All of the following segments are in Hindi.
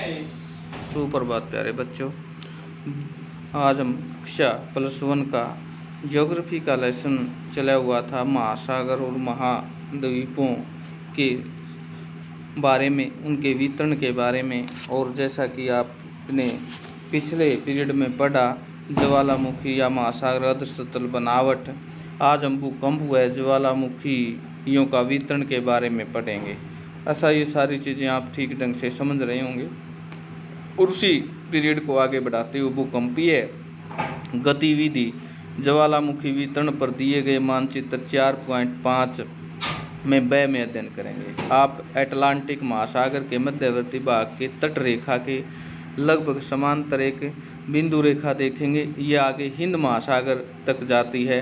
सुप्रभात प्यारे बच्चों। आज हम कक्षा +1 का ज्योग्राफी का लेसन चला हुआ था महासागर और महाद्वीपों के बारे में, उनके वितरण के बारे में। और जैसा कि आपने पिछले पीरियड में पढ़ा, ज्वालामुखी या महासागर अर्धसतल बनावट, आज हम भूकंप व ज्वालामुखियों का वितरण के बारे में पढ़ेंगे। ऐसा ये सारी चीज़ें आप ठीक ढंग से समझ रहे होंगे। और उसी पीरियड को आगे बढ़ाते हुए भूकंपीय गतिविधि ज्वालामुखी वितरण पर दिए गए मानचित्र 4.5 में में अध्ययन करेंगे। आप अटलांटिक महासागर के मध्यवर्ती भाग के तट रेखा के लगभग समांतर एक बिंदु रेखा देखेंगे। यह आगे हिंद महासागर तक जाती है।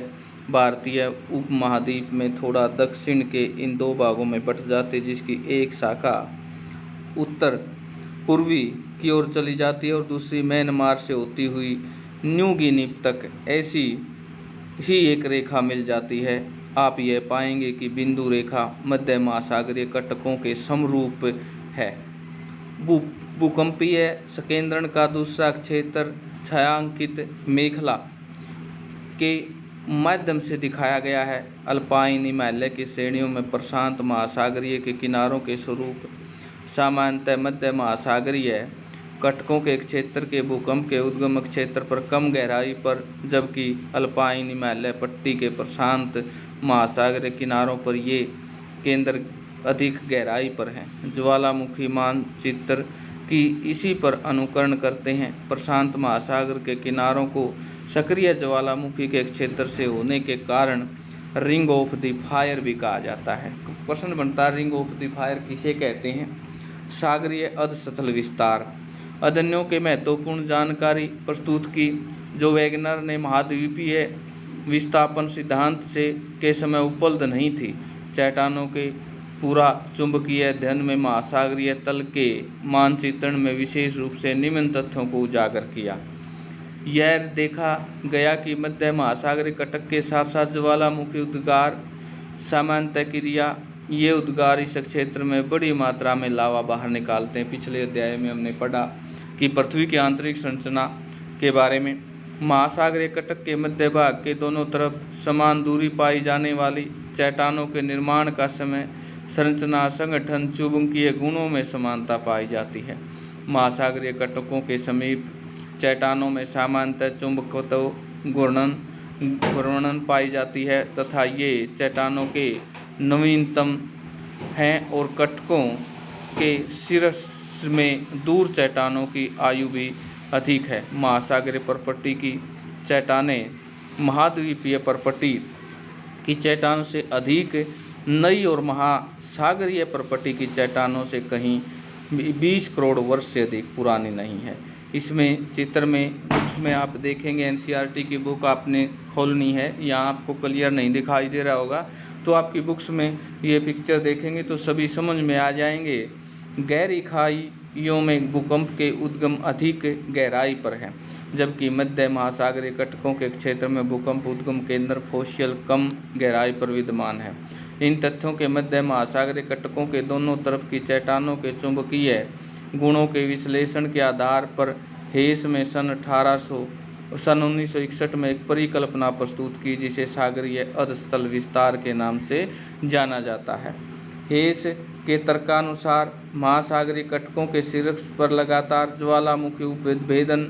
भारतीय उपमहाद्वीप में थोड़ा दक्षिण के इन दो भागों में बट जाती है, जिसकी एक शाखा उत्तर पूर्वी की ओर चली जाती है और दूसरी म्यांमार से होती हुई न्यू गिनी तक ऐसी ही एक रेखा मिल जाती है। आप यह पाएंगे कि बिंदु रेखा मध्य महासागरीय कटकों के समरूप है। भूकंपीय संकेंद्रण का दूसरा क्षेत्र छायांकित मेखला के माध्यम से दिखाया गया है। अल्पाइन हिमालय की श्रेणियों में प्रशांत महासागरीय के किनारों के स्वरूप सामान्यतः मध्य महासागरीय कटकों के क्षेत्र के भूकंप के उद्गम क्षेत्र पर कम गहराई पर, जबकि अल्पाइन हिमालय पट्टी के प्रशांत महासागरीय किनारों पर ये केंद्र अधिक गहराई पर हैं। ज्वालामुखी मानचित्र की इसी पर अनुकरण करते हैं। प्रशांत महासागर के किनारों को सक्रिय ज्वालामुखी के क्षेत्र से होने के कारण रिंग ऑफ द फायर भी कहा जाता है। प्रश्न बनता है, रिंग ऑफ द फायर किसे कहते हैं? सागरीय अर्धसतल विस्तार अध्ययनों के महत्वपूर्ण जानकारी प्रस्तुत की, जो वैगनर ने महाद्वीपीय विस्थापन सिद्धांत से के समय उपलब्ध नहीं थी। चट्टानों के पूरा चुंबकीय अध्ययन में महासागरीय तल के मानचित्रण में विशेष रूप से निम्न तथ्यों को उजागर किया। यह देखा गया कि मध्य महासागरीय कटक के साथ साथ ज्वालामुखी उद्गार सामान्यतः क्रिया, ये उद्गार इस क्षेत्र में बड़ी मात्रा में लावा बाहर निकालते हैं। पिछले अध्याय में हमने पढ़ा कि पृथ्वी की आंतरिक संरचना के बारे में। महासागरीय कटक के मध्य भाग के दोनों तरफ समान दूरी पाई जाने वाली चट्टानों के निर्माण का समय, संरचना, संगठन, चुंबकीय गुणों में समानता पाई जाती है। महासागरीय कटकों के समीप चट्टानों में सामान्यतः चुंबकत्व घूर्णन पाई जाती है तथा ये चट्टानों के नवीनतम हैं और कटकों के शीर्ष में दूर चट्टानों की आयु भी अधिक है। महासागरीय परपट्टी की चट्टानें महाद्वीपीय परपट्टी की चट्टानों से अधिक नई और महासागरीय परपट्टी की चट्टानों से कहीं 20 करोड़ वर्ष से अधिक पुरानी नहीं है। इसमें चित्र में बुक्स में आप देखेंगे, एनसीईआरटी की बुक आपने खोलनी है, यहाँ आपको क्लियर नहीं दिखाई दे रहा होगा, तो आपकी बुक्स में ये पिक्चर देखेंगे तो सभी समझ में आ जाएंगे। गहरी खाइयों में भूकंप के उद्गम अधिक गहराई पर है, जबकि मध्य महासागरीय कटकों के क्षेत्र में भूकंप उद्गम केंद्र फोसियल कम गहराई पर विद्यमान है। इन तथ्यों के मध्य महासागरीय कटकों के दोनों तरफ की चट्टानों के चुंबकीय गुणों के विश्लेषण के आधार पर हेस में सन 1961 में एक परिकल्पना प्रस्तुत की, जिसे सागरीय अर्धसतल विस्तार के नाम से जाना जाता है। हेस के तर्कानुसार महासागरीय कटकों के शीर्ष पर लगातार ज्वालामुखी उद्भेदन,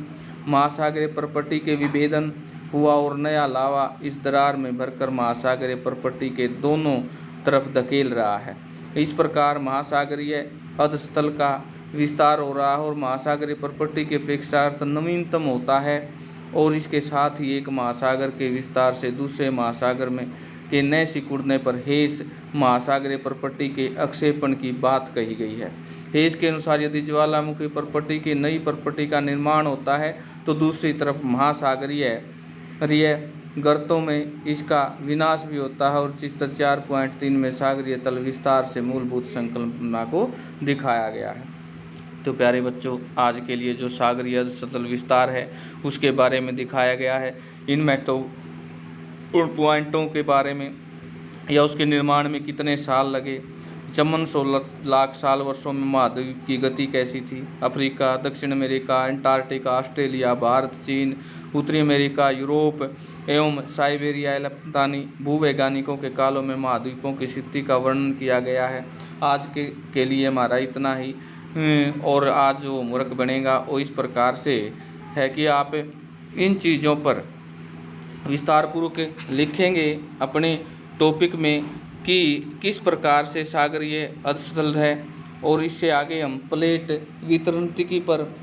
महासागरीय परपट्टी के विभेदन हुआ और नया लावा इस दरार में भरकर महासागरीय परपट्टी के दोनों तरफ धकेल रहा है। इस प्रकार महासागरीय अर्धसतल का विस्तार हो रहा है और महासागरीय परपट्टी के अपेक्षाकृत नवीनतम होता है, और इसके साथ ही एक महासागर के विस्तार से दूसरे महासागर में के न सिकुड़ने पर हेस महासागरीय परपट्टी के अक्षेपण की बात कही गई है। हेस के अनुसार यदि ज्वालामुखी परपट्टी की नई परपट्टी का निर्माण होता है तो दूसरी तरफ महासागरीय गर्तों में इसका विनाश भी होता है, और चित्र 4.3 में सागरीय तल विस्तार से मूलभूत संकल्पना को दिखाया गया है। तो प्यारे बच्चों, आज के लिए जो सागरीय अर्धसतल विस्तार है उसके बारे में दिखाया गया है। इन महत्वपूर्ण पॉइंटों के बारे में या उसके निर्माण में कितने साल लगे, चमन 16 लाख साल वर्षों में महाद्वीप की गति कैसी थी। अफ्रीका, दक्षिण अमेरिका, अंटार्कटिका, ऑस्ट्रेलिया, भारत, चीन, उत्तरी अमेरिका, यूरोप एवं साइबेरिया एलपतानी भूवैज्ञानिकों के कालों में महाद्वीपों की स्थिति का वर्णन किया गया है। आज के लिए हमारा इतना ही। और आज जो होमवर्क बनेगा वो इस प्रकार से है कि आप इन चीज़ों पर विस्तारपूर्वक लिखेंगे अपने टॉपिक में कि किस प्रकार से सागरीय अधस्थल है, और इससे आगे हम प्लेट वितरणिकी पर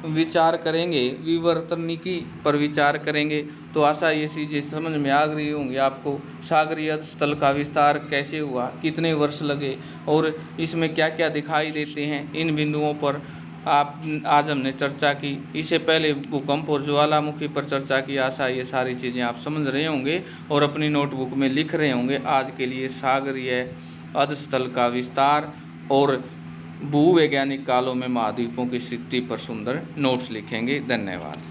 विचार करेंगे, विवर्तनिकी पर विचार करेंगे। तो आशा ये चीज़ें समझ में आ गई होंगी आपको। सागरीय अधस्थल का विस्तार कैसे हुआ, कितने वर्ष लगे और इसमें क्या क्या दिखाई देते हैं, इन बिंदुओं पर आज हमने चर्चा की। इससे पहले भूकंप और ज्वालामुखी पर चर्चा की। आशा ये सारी चीज़ें आप समझ रहे होंगे और अपनी नोटबुक में लिख रहे होंगे। आज के लिए सागरीय अधस्थल का विस्तार और भूवैज्ञानिक कालों में महाद्वीपों की स्थिति पर सुंदर नोट्स लिखेंगे। धन्यवाद।